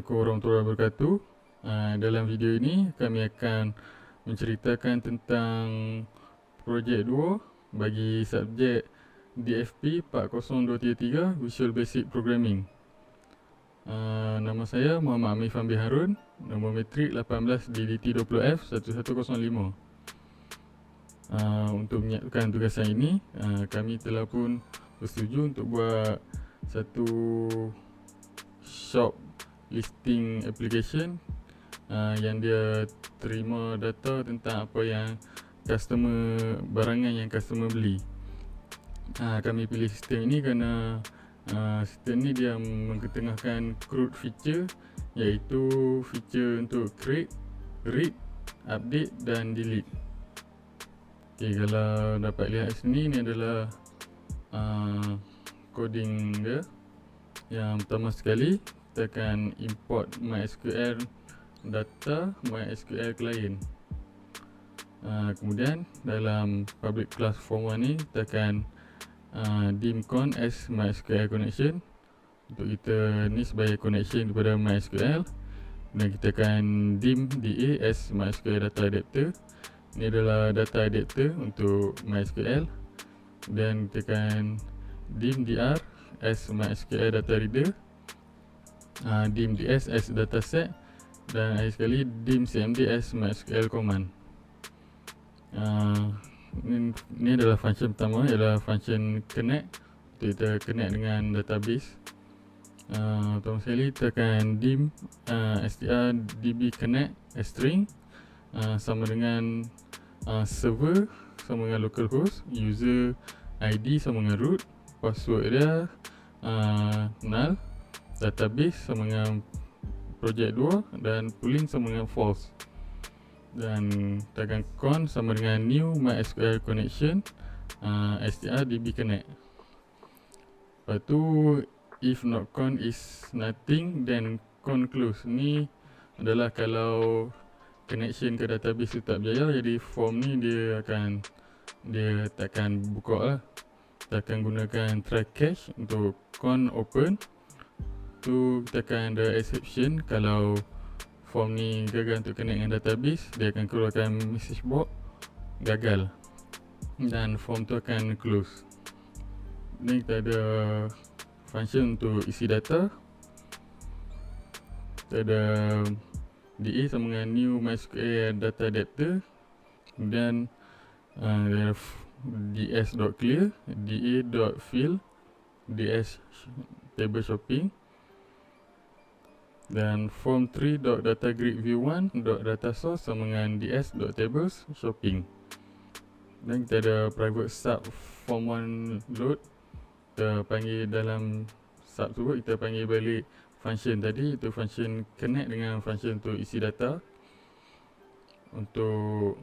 Assalamualaikum warahmatullahi wabarakatuh. Dalam video ini kami akan menceritakan tentang projek 2 bagi subjek DFP 40233 Visual Basic Programming. Nama saya Muhammad Amir Fambi Harun, nombor metrik 18 DDT20F 1105. Untuk menyiapkan tugasan ini, kami telah pun bersetuju untuk buat satu shop listing application yang dia terima data tentang apa yang barangan yang customer beli. Kami pilih sistem ini kerana sistem ini dia mengetengahkan CRUD feature, iaitu feature untuk create, read, update dan delete. Kalau dapat lihat sini, ni adalah coding dia. Yang pertama sekali, kita akan import MySQL data, MySQL client. Kemudian dalam public class form1 ni, kita akan dim con as MySQL connection. Untuk kita ni sebagai connection kepada MySQL. Dan kita akan dim DA as MySQL data adapter. Ini adalah data adapter untuk MySQL. Dan kita akan dim DR as MySQL data reader, dim DS as dataset, dan akhir sekali dim CMD as MySQL command. Ini adalah function pertama, ialah function connect, untuk kita connect dengan database. Pertama sekali kita akan dim str db connect string sama dengan server sama dengan localhost, user ID sama dengan root, password dia null, database sama dengan project 2, dan pooling sama dengan false. Dan kita akan con sama dengan new MySQL connection str db connect. Lepas tu if not con is nothing, then con close. Ni adalah kalau connection ke database tu tak berjaya, jadi form ni dia takkan buka lah. Kita akan gunakan try catch untuk con open. Tu kita akan ada exception kalau form ni gagal untuk connect dengan database, dia akan keluarkan message box gagal dan form tu akan close. Ni kita ada function untuk isi data. Kita ada DA sama dengan new MySQL data adapter. Kemudian ds.clear, da.fill, ds table shopping, dan form3.datagrid view1.datasource sama dengan ds.tables shopping. Dan kita ada private sub form1 load. Kita panggil dalam sub tu, kita panggil balik function tadi, itu function connect dengan function untuk isi data. Untuk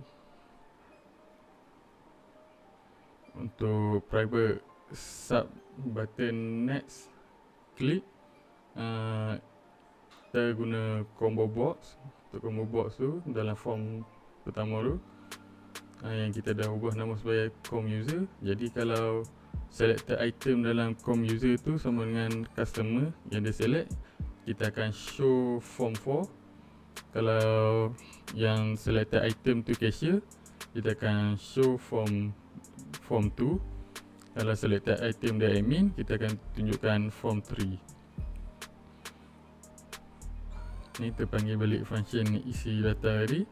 private sub button next click, kita guna combo box. Untuk combo box tu dalam form pertama tu, yang kita dah ubah nama sebagai com user. Jadi kalau selected item dalam com user tu sama dengan customer yang dia select, kita akan show form 4. Kalau yang selected item tu cashier, kita akan show form 2. Kalau selected item dia admin, kita akan tunjukkan form 3. Ni kita panggil balik function isi data tadi.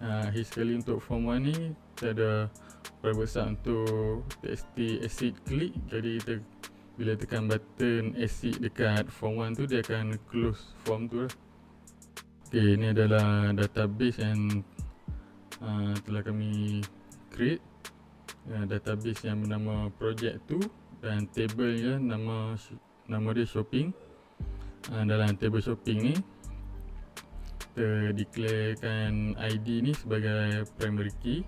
Akhir sekali untuk form 1 ni, kita ada private sub untuk txt exit click. Jadi kita bila tekan button exit dekat form 1 tu, dia akan close form tu lah. Okay, ni adalah database yang telah kami create. Database yang bernama project 2 dan table dia nama dia shopping. Dalam table shopping ni, kita declarekan ID ni sebagai primary key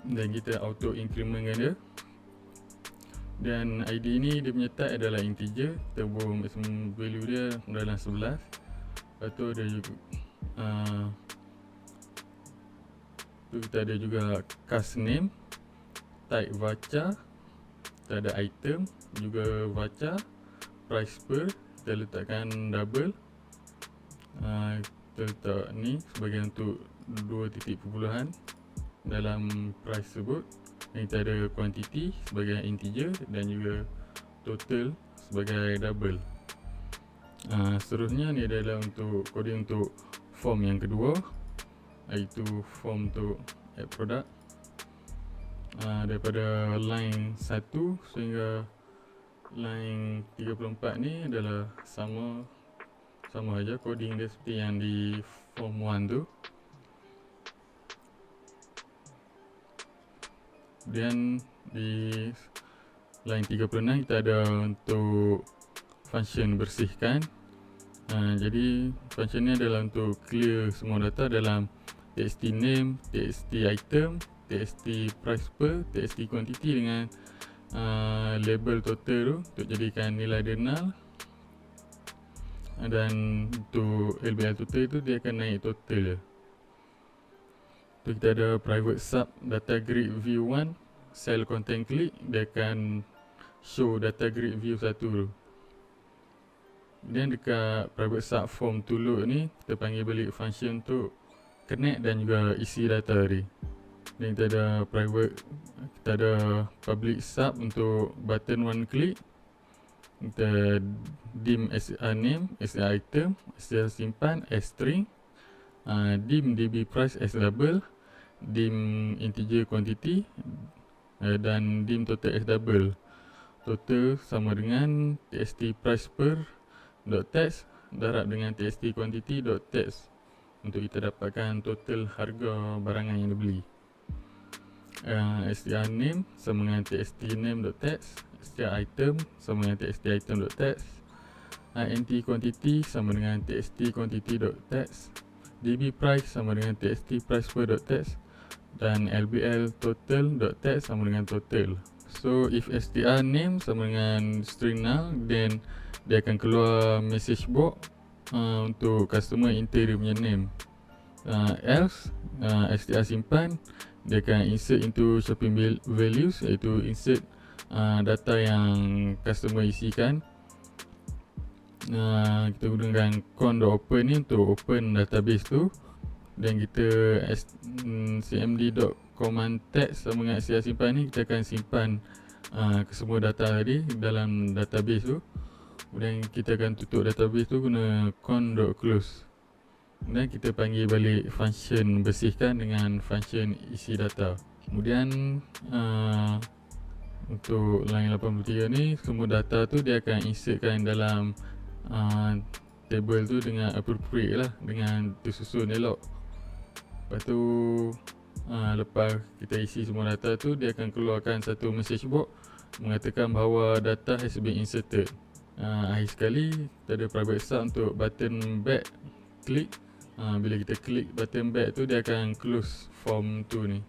dan kita auto incrementkan dia. Dan ID ni dia punya type adalah integer. Kita buat maximum value dia dalam 11. Lepas tu ada juga kita ada juga class name, type varchar, kita ada item juga varchar, price per, kita letakkan double. Kita letak ni sebagai untuk 2 titik perpuluhan dalam price tersebut. Dan kita ada quantity sebagai integer dan juga total sebagai double. Seterusnya ni adalah untuk coding untuk form yang kedua, iaitu form untuk add product. Daripada line 1 sehingga line 34 ni adalah sama aja coding dia seperti yang di form 1 tu. Kemudian di line 36 kita ada untuk function bersihkan. Jadi function ni adalah untuk clear semua data dalam txt name, txt item, txt price per, txt quantity dengan label total tu untuk jadikan nilai dia null. Dan untuk LBL total tu dia akan naik total je. Tu kita ada private sub data grid view 1 cell content click, dia akan show data grid view 1 tu. Dan dekat private sub form to load ni kita panggil balik function untuk connect dan juga isi data tadi. Dan kita ada public sub untuk button one click. Kita dim str name, str item, str simpan as string, dim db price as double, dim integer quantity, dan dim total as double. Total sama dengan txt price per dot text darab dengan txt quantity dot text untuk kita dapatkan total harga barangan yang dibeli. Str name sama dengan txt name dot text, str item sama dengan txt item dot text, int quantity sama dengan txt quantity dot text, db price sama dengan txt price per dot text, dan lbl total dot text sama dengan total. So if str name sama dengan string null, then dia akan keluar message box untuk customer enter dia punya name. Else str simpan, dia akan insert into shopping values, iaitu insert data yang customer isikan. Kita gunakan con.open ni untuk open database tu, dan kita cmd.command text sama dengan str simpan ni, kita akan simpan kesemua data tadi dalam database tu. Kemudian kita akan tutup database tu guna con.close. Dan kita panggil balik function bersihkan dengan function isi data. Kemudian untuk line 83 ni, semua data tu dia akan insertkan dalam table tu dengan appropriate lah, dengan tersusun elok. Lepas tu lepas kita isi semua data tu, dia akan keluarkan satu message box mengatakan bahawa data has been inserted. Akhir sekali kita ada private sub untuk button back click. Bila kita klik button back tu, dia akan close form tu ni.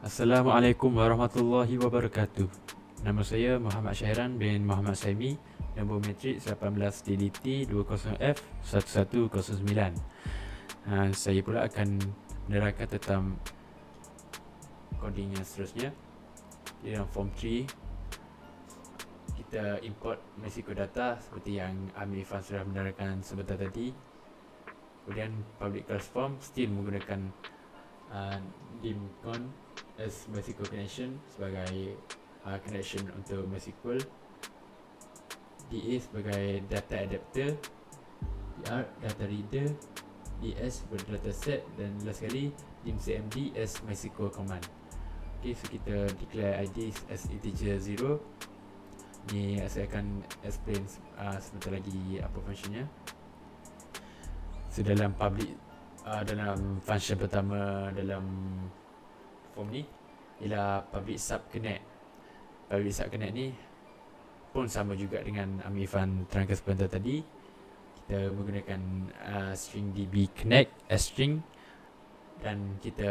Assalamualaikum warahmatullahi wabarakatuh. Nama saya Muhammad Syahran bin Muhammad Saimi, nombor matrik 18 DDT 20F1109. Saya pula akan menerangkan tentang coding yang seterusnya. Di dalam form 3 kita import Mexico data seperti yang Amir Irfan sudah menerangkan sebentar tadi. Kemudian public class form still menggunakan dim con as Mexico connection sebagai connection untuk MySQL, DA sebagai data adapter, DR data reader, DS sebagai data set, dan last sekali dim cmd as MySQL command. Okay, so kita declare id as integer 0. Ni saya akan explain sebentar lagi apa functionnya. So dalam public dalam function pertama dalam form ni ialah public sub connect. Public sub connect ni pun sama juga dengan Amir Irfan terangkan sebentar tadi. Kita menggunakan string db connect as string, dan kita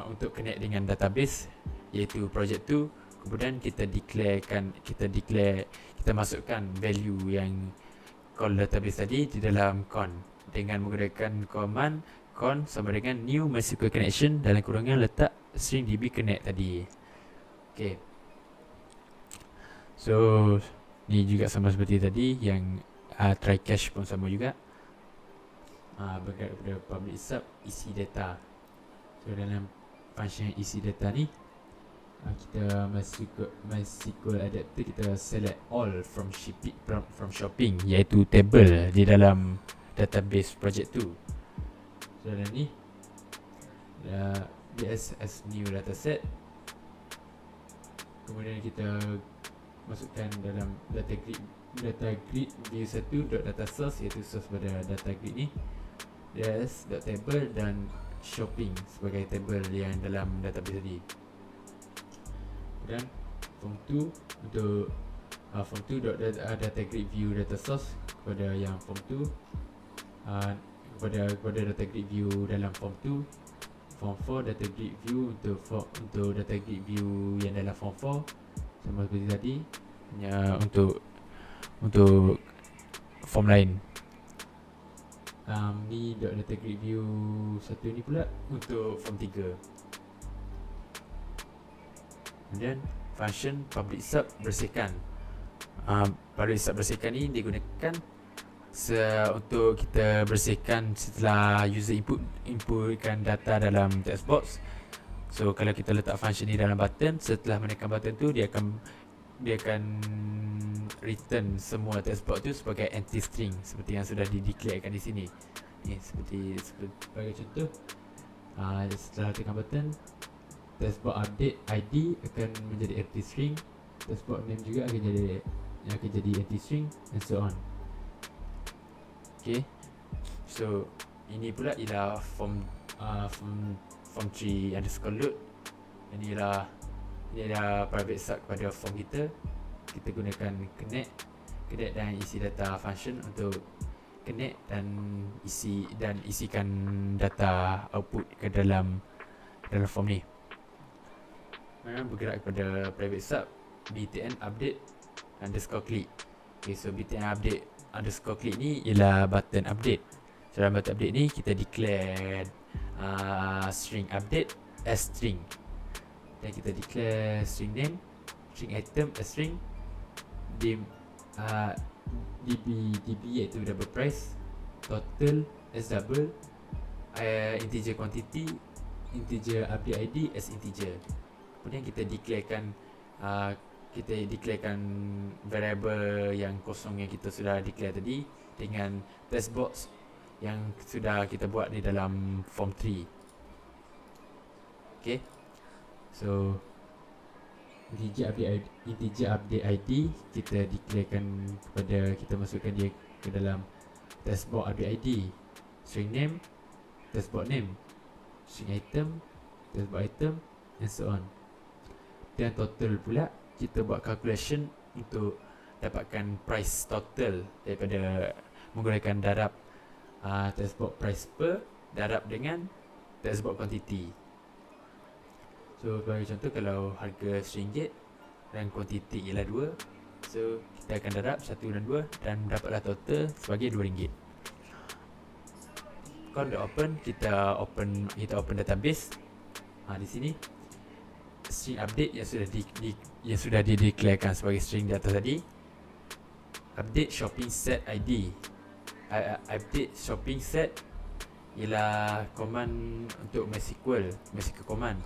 untuk connect dengan database iaitu project tu. Kemudian kita masukkan value yang call database tadi di dalam con dengan menggunakan command con sama dengan new MySQL connection dalam kurungan letak string db connect tadi. Okay. So ni juga sama seperti tadi, yang try cache pun sama juga. Bergerak kepada public sub isi data. So dalam function isi data ni, kita MySQL adapter, kita select all from shopping, iaitu table di dalam database project tu. So dalam ni as new dataset, kemudian kita masukkan dalam data grid view 1.data source, iaitu source pada data grid ni, table dan shopping sebagai table yang dalam database tadi. Dan form 2 untuk form 2.data grid view data source kepada yang form 2, kepada data grid view dalam form 2. Form 4 data grid view untuk data grid view yang dalam form 4, sama seperti tadi, hanya untuk form lain. Ni data grid view 1 ni pula untuk form 3. Kemudian function public sub bersihkan. Public sub bersihkan ni digunakan untuk kita bersihkan setelah user inputkan data dalam text box. So kalau kita letak function ni dalam button, setelah menekan button tu, dia akan return semua text box tu sebagai empty string, seperti yang sudah dideclarekan di sini. Ni seperti sebagai contoh, setelah tekan button, text box update ID akan menjadi empty string, text box name juga akan jadi empty string, and so on. Okay, so ini pula ialah form 3 underscore load. Ini ialah private sub kepada form kita. Kita gunakan connect dan isi data function untuk connect dan isikan data output ke dalam form ni. Memang bergerak kepada private sub btn update underscore click. Okay, so btn update underscore click ni ialah button update. So dalam button update ni kita declare string update as string, dan kita declare string name, string item as string, db iaitu double price, total as double, integer quantity, integer update ID as integer. Kemudian kita declarekan variable yang kosong yang kita sudah declare tadi dengan text box yang sudah kita buat di dalam form 3. Okay, so integer update ID kita declarekan kita masukkan dia ke dalam text box update ID, string name, text box name, string item, text box item, and so on. Dan total pula, kita buat calculation untuk dapatkan price total daripada menggunakan darab text box price per darab dengan text box quantity. So sebagai contoh, kalau harga RM1 dan quantity ialah 2, so kita akan darab 1 dan 2 dan dapatlah total sebagai RM2. Kalau dah open, kita open database. Di sini string update yang sudah dideclarekan sebagai string di atas tadi. Update shopping set ID. Update shopping set ialah command untuk MySQL command.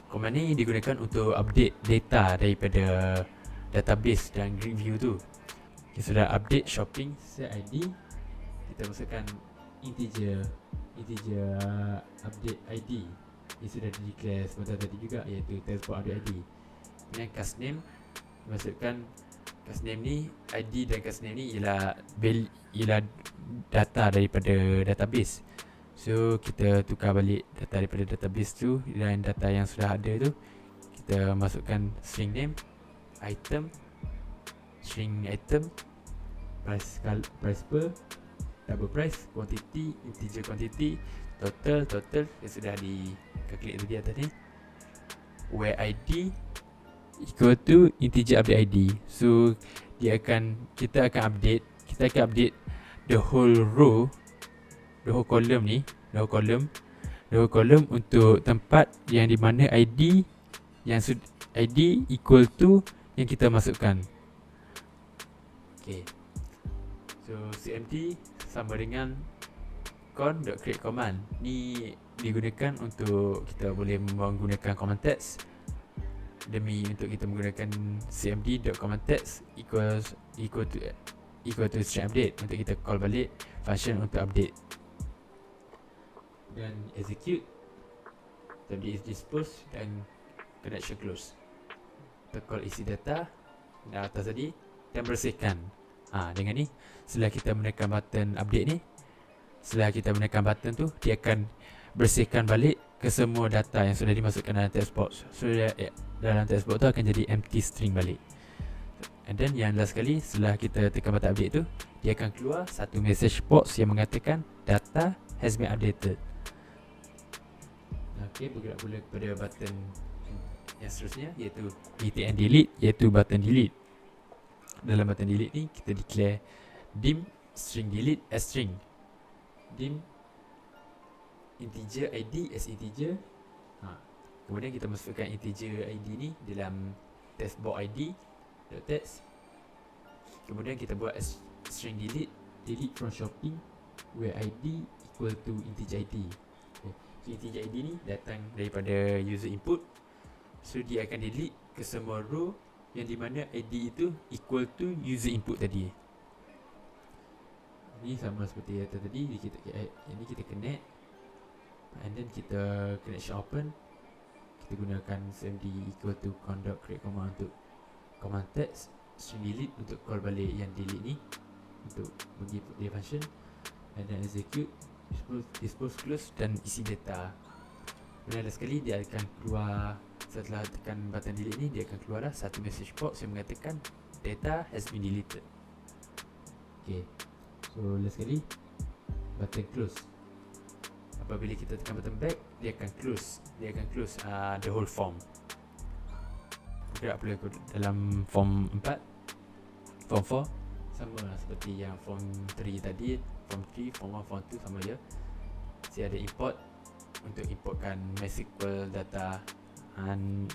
Command ni digunakan untuk update data daripada database dan grid view tu. Okay, sudah update shopping set ID, kita masukkan integer update ID yang sudah di-declare sebentar tadi juga, iaitu text box update ID. Kemudian cast name, masukkan cast name ni, ID dan cast name ni ialah data daripada database. So kita tukar balik data daripada database tu dan data yang sudah ada tu, kita masukkan string name, item, string item, price per, double price, quantity, integer quantity, total yang sudah di-calculate tadi atas ni, where ID equal to integer update ID. So kita akan update the whole row, the whole column untuk tempat yang di mana ID equal to yang kita masukkan. Okay. So cmd sama dengan con.create command. Ni digunakan untuk kita boleh menggunakan command text. Demi untuk kita menggunakan cmd.command text equal to string update untuk kita call balik function untuk update. Dan execute, tadi is dispose dan connection close. Kita call isi data atas tadi dan bersihkan. Dengan ni, setelah kita menekan button update ni, setelah kita menekan button tu, dia akan bersihkan balik ke semua data yang sudah dimasukkan dalam text box. So dalam text box tu akan jadi empty string balik. And then yang last sekali, setelah kita tekan button update tu, dia akan keluar satu message box yang mengatakan data has been updated. Okay, bergerak pula kepada button yang seterusnya, iaitu btn delete, iaitu button delete. Dalam button delete ni, kita declare dim string delete as string, dim integer id as integer. Kemudian kita masukkan integer id ni dalam text box id text. Kemudian kita buat string delete from shopping where id equal to integer id. Okay. So integer id ni datang daripada user input. So dia akan delete ke semua row yang di mana id itu equal to user input tadi. Ni sama seperti yang tadi, ini kita connect, and then kita connection open. Kita gunakan cmd equal to con.create command untuk command text, string delete untuk call balik yang delete ni untuk bagi dia function, and then execute, dispose close dan isi data. Kemudian ada sekali dia akan keluar, setelah tekan button delete ni, dia akan keluar lah satu message box yang mengatakan data has been deleted. Okay, so last sekali button close. Apabila kita tekan button back, dia akan close the whole form. Bergerak pula dalam form 4, form 4 sama lah seperti yang form 3 tadi. Form 3, form 1, form 2 sama je. Saya ada import untuk importkan MySQL data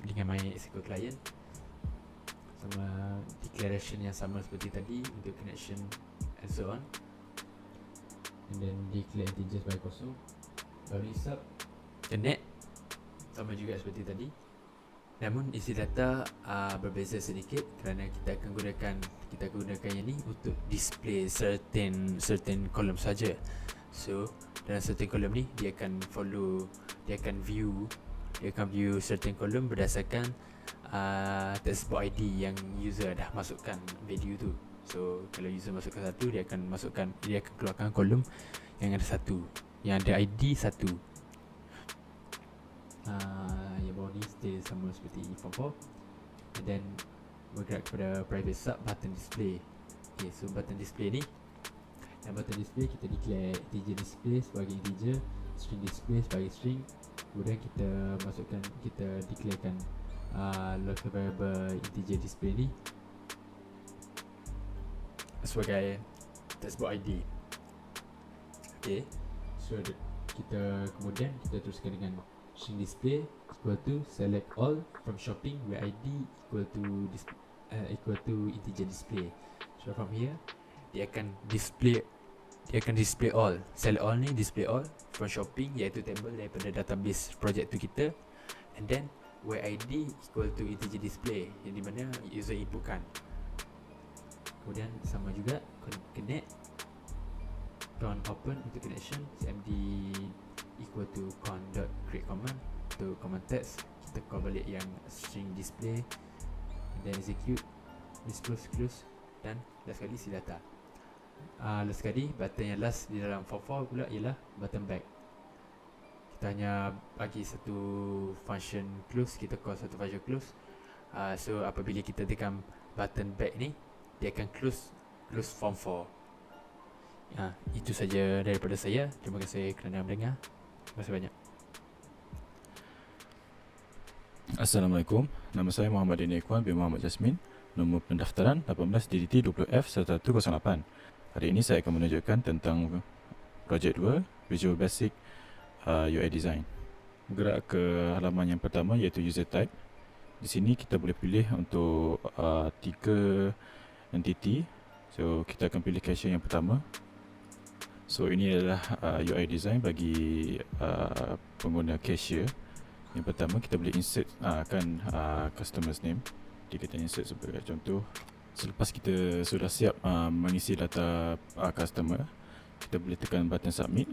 dengan MySQL client, sama declaration yang sama seperti tadi untuk connection and so on, and then declare integer sebagai kosong. Lalu sub connect sama juga seperti tadi, namun isi data berbeza sedikit kerana kita akan gunakan yang ni untuk display certain column saja. So dalam certain column ni dia akan view certain column berdasarkan text box ID yang user dah masukkan value tu. So kalau user masukkan satu, dia akan keluarkan kolom yang ada satu, yang ada ID satu. Yang bawah ni still sama seperti form 4. And then bergerak kepada private sub button display. Okay, so button display ni, dan button display kita declare integer display sebagai integer, string display sebagai string. Kemudian kita declarekan local variable integer display ni sebagai text box ID. Okay, so kemudian kita teruskan dengan string display equal to select all from shopping where ID equal to integer display. So from here dia akan display all. Select all ni display all from shopping, iaitu table daripada database project tu kita, and then where ID equal to integer display, yang di mana user inputkan. Kemudian sama juga connect, con open untuk connection, cmd equal to con.create command untuk command text. Kita call balik yang string display, then execute, dispose close, dan last sekali isi data. Last sekali button yang last di dalam form 4 pula ialah button back. Kita hanya bagi satu function close, kita call satu function close. So apabila kita tekan button back ni, dia akan close form 4. Itu saja daripada saya. Terima kasih kerana mendengar. Terima kasih banyak. Assalamualaikum. Nama saya Muhammad Dini Ikhwan bin Muhammad Jasmin. Nombor pendaftaran 18 DDT 20F 1108. Hari ini saya akan menunjukkan tentang projek 2, Visual Basic UI Design. Bergerak ke halaman yang pertama, iaitu user type. Di sini kita boleh pilih untuk 3 entity. So kita akan pilih cashier yang pertama. So ini adalah UI design bagi pengguna cashier. Yang pertama kita boleh insert customer's name. Jadi kita insert sebagai contoh. Selepas kita sudah siap mengisi data customer, kita boleh tekan button submit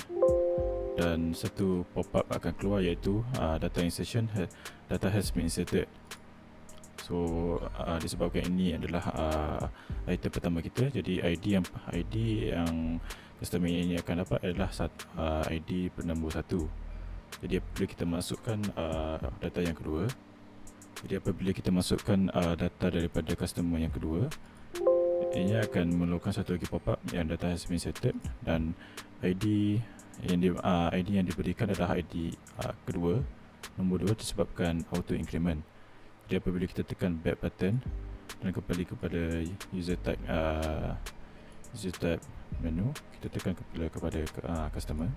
dan satu pop-up akan keluar iaitu data insertion data has been inserted. So disebabkan ini adalah item pertama kita, jadi ID yang customer ini akan dapat adalah ID bernombor 1. Jadi apabila kita masukkan data yang kedua, data daripada customer yang kedua, ini akan memerlukan satu lagi pop-up yang data has been inserted dan ID yang diberikan adalah ID kedua, nombor 2 disebabkan auto increment. Jadi apabila kita tekan back button dan kembali kepada user type menu, kita tekan kepada customer.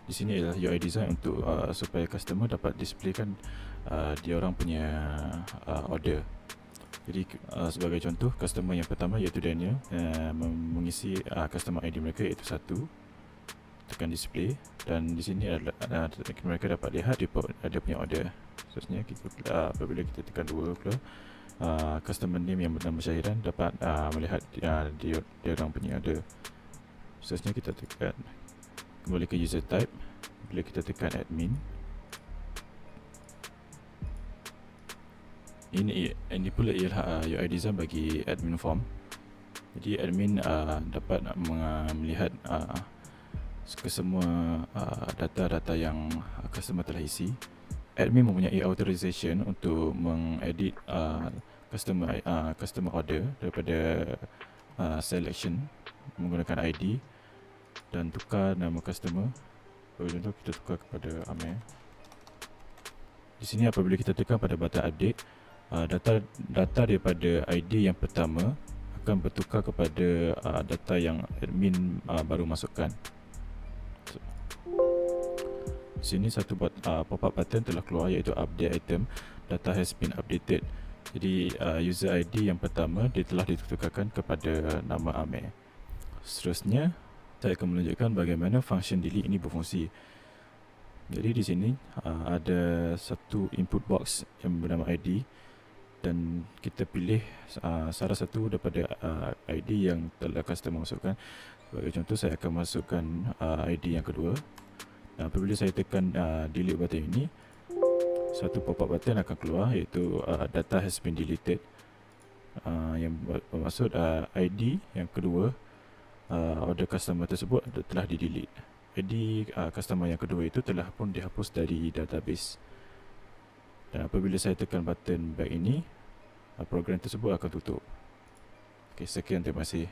Di sini adalah UI design untuk supaya customer dapat displaykan dia orang punya order. Jadi sebagai contoh, customer yang pertama iaitu Daniel mengisi customer ID mereka iaitu 1. Tekan display dan di sini adalah mereka dapat lihat dia punya order. Seterusnya apabila kita tekan 2 pula, customer name yang bernama Syahiran dapat melihat dia orang punya order. Seterusnya kita tekan kembali ke user type. Bila kita tekan admin, ini pula ialah UI design bagi admin form. Jadi admin dapat melihat kesemua data-data yang customer telah isi. Admin mempunyai authorization untuk mengedit customer order daripada selection menggunakan ID dan tukar nama customer. Contoh kita tukar kepada Amir. Di sini apabila kita tekan pada button update, data daripada ID yang pertama akan bertukar kepada data yang admin baru masukkan. Di sini satu pop-up button telah keluar iaitu update item, data has been updated. Jadi user ID yang pertama dia telah ditukarkan kepada nama Amir. Seterusnya saya akan menunjukkan bagaimana function delete ini berfungsi. Jadi di sini ada satu input box yang bernama ID dan kita pilih salah satu daripada ID yang telah customer masukkan. Sebagai contoh, saya akan masukkan ID yang kedua. Dan apabila saya tekan delete button ini, satu pop-up button akan keluar iaitu data has been deleted, yang bermaksud ID yang kedua order customer tersebut telah di-delete. ID customer yang kedua itu telah pun dihapus dari database. Dan apabila saya tekan button back ini, program tersebut akan tutup. Okey, sekian, terima kasih.